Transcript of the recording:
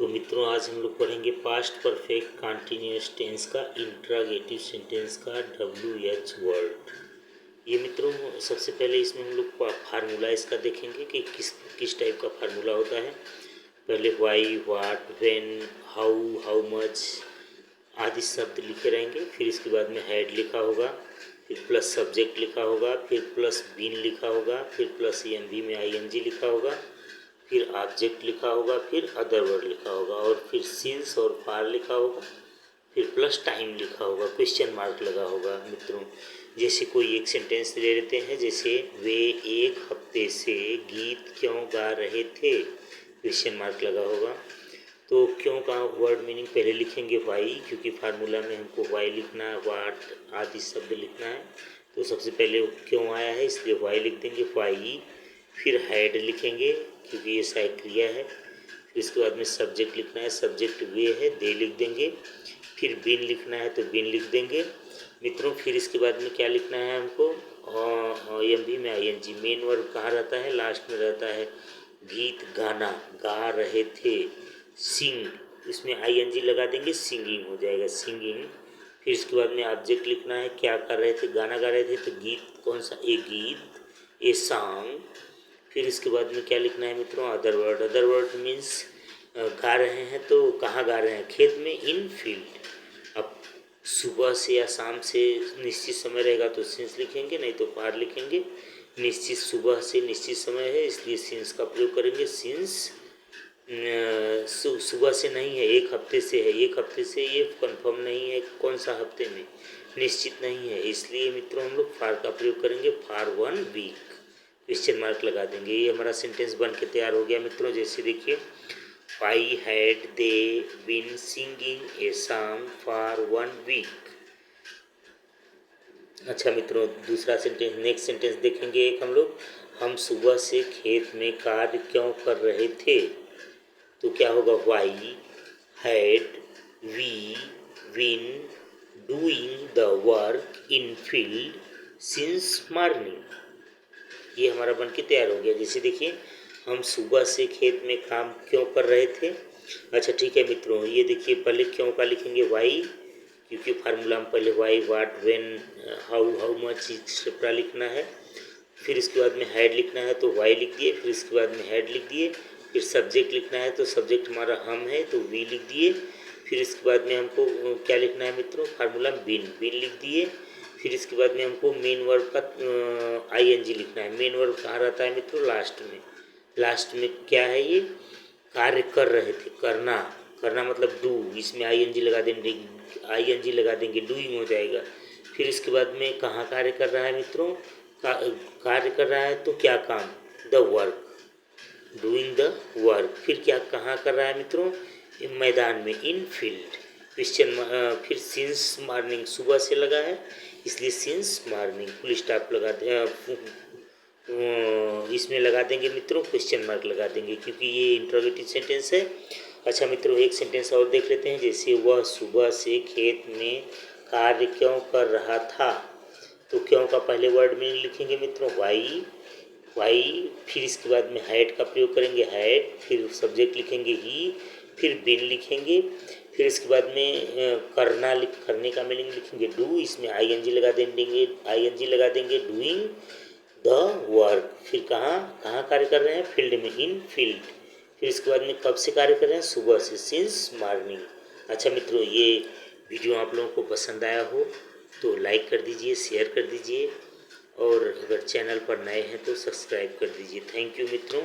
तो मित्रों आज हम लोग पढ़ेंगे पास्ट परफेक्ट कंटिन्यूअस टेंस का इंट्रागेटिव सेंटेंस का WH वर्ड। ये मित्रों सबसे पहले इसमें हम लोग फार्मूला इसका देखेंगे कि किस किस टाइप का फार्मूला होता है। पहले why, what, when, how much आदि शब्द लिखे रहेंगे। फिर इसके बाद में हेड लिखा होगा, फिर प्लस सब्जेक्ट लिखा होगा, फिर प्लस बीन लिखा होगा, फिर प्लस ENV में ING लिखा होगा, फिर ऑब्जेक्ट लिखा होगा, फिर अदर वर्ड लिखा होगा और फिर सिंस और फार लिखा होगा, फिर प्लस टाइम लिखा होगा, क्वेश्चन मार्क लगा होगा। मित्रों जैसे कोई एक सेंटेंस ले लेते हैं, जैसे वे एक हफ्ते से गीत क्यों गा रहे थे, क्वेश्चन मार्क लगा होगा। तो क्यों का वर्ड मीनिंग पहले लिखेंगे वाई, क्योंकि फार्मूला में हमको वाई लिखना है, वाट आदि शब्द लिखना है। तो सबसे पहले क्यों आया है इसलिए वाई लिख देंगे, वाई। फिर हेड लिखेंगे क्योंकि ये सहायक क्रिया है। फिर इसके बाद में सब्जेक्ट लिखना है, सब्जेक्ट वे है, दे लिख देंगे। फिर बीन लिखना है तो बीन लिख देंगे मित्रों। फिर इसके बाद में क्या लिखना है हमको, ENV में ING। मेन वर्ब कहाँ रहता है, लास्ट में रहता है। गीत गाना, गा रहे थे, सिंग, इसमें ING लगा देंगे, सिंगिंग हो जाएगा, सिंगिंग। फिर इसके बाद में ऑब्जेक्ट लिखना है, क्या कर रहे थे, गाना गा रहे थे, तो गीत कौन सा, ए गीत, ए सॉन्ग। फिर इसके बाद में क्या लिखना है मित्रों, other word. Other word means गा रहे हैं तो कहाँ गा रहे हैं, खेत में, इन फील्ड। अब सुबह से या शाम से निश्चित समय रहेगा तो सिंस लिखेंगे, नहीं तो पार लिखेंगे। निश्चित सुबह से निश्चित समय है इसलिए सिंस का प्रयोग करेंगे, सिंस। सुबह से नहीं है, एक हफ्ते से है, एक हफ्ते से ये कंफर्म नहीं है कौन सा हफ्ते में, निश्चित नहीं है, इसलिए मित्रों हम लोग फार का प्रयोग करेंगे, फार 1 वीक, क्वेश्चन मार्क लगा देंगे। ये हमारा सेंटेंस बन के तैयार हो गया मित्रों। जैसे देखिए, why had they been singing a song for 1 week. अच्छा मित्रों दूसरा सेंटेंस, नेक्स्ट सेंटेंस देखेंगे एक हम लोग, हम सुबह से खेत में कार्य क्यों कर रहे थे। तो क्या होगा, why had we been doing the work in field since morning. ये हमारा बन के तैयार हो गया। जैसे देखिए, हम सुबह से खेत में काम क्यों कर रहे थे। अच्छा ठीक है मित्रों, ये देखिए पहले क्यों का लिखेंगे वाई, क्योंकि फार्मूला में पहले why, what, when, how much etcetera लिखना है। फिर इसके बाद में हेड लिखना है तो वाई लिख दिए, फिर इसके बाद में हेड लिख दिए। फिर सब्जेक्ट लिखना है तो सब्जेक्ट हमारा हम है तो वी लिख दिए। फिर इसके बाद में हमको क्या लिखना है मित्रों, फार्मूला बीन, बीन लिख दिए। फिर इसके बाद में हमको मेन वर्ब का ING लिखना है। मेन वर्ब कहाँ रहता है मित्रों, लास्ट में। लास्ट में क्या है, ये कार्य कर रहे थे, करना, करना मतलब डू, इसमें ING लगा देंगे, ING लगा देंगे, डूइंग हो जाएगा। फिर इसके बाद में कहाँ कार्य कर रहा है मित्रों, कार्य कर रहा है तो क्या काम, the work, doing the work. फिर क्या कहाँ कर रहा है मित्रों, मैदान में, इन फील्ड, क्वेश्चन। फिर सिंस मॉर्निंग, सुबह से लगा है इसलिए सिंस मॉर्निंग, फुल स्टॉप लगा दे, इसमें लगा देंगे मित्रों, क्वेश्चन मार्क लगा देंगे क्योंकि ये इंट्रोगेटिव सेंटेंस है। अच्छा मित्रों एक सेंटेंस और देख लेते हैं, जैसे वह सुबह से खेत में कार्य क्यों कर रहा था। तो क्यों का पहले वर्ड में लिखेंगे मित्रों वाई, वाई। फिर इसके बाद में हैड का प्रयोग करेंगे, हैड। फिर सब्जेक्ट लिखेंगे ही, फिर बिन लिखेंगे। फिर इसके बाद में करना करने का मीनिंग लिखेंगे डू, इसमें ING लगा देंगे, ING लगा देंगे, डूइंग द वर्क। फिर कहाँ कहाँ कार्य कर रहे हैं, फील्ड में, इन फील्ड। फिर इसके बाद में कब से कार्य कर रहे हैं, सुबह से, सिंस मॉर्निंग। अच्छा मित्रों ये वीडियो आप लोगों को पसंद आया हो तो लाइक कर दीजिए, शेयर कर दीजिए और अगर चैनल पर नए हैं तो सब्सक्राइब कर दीजिए। थैंक यू मित्रों।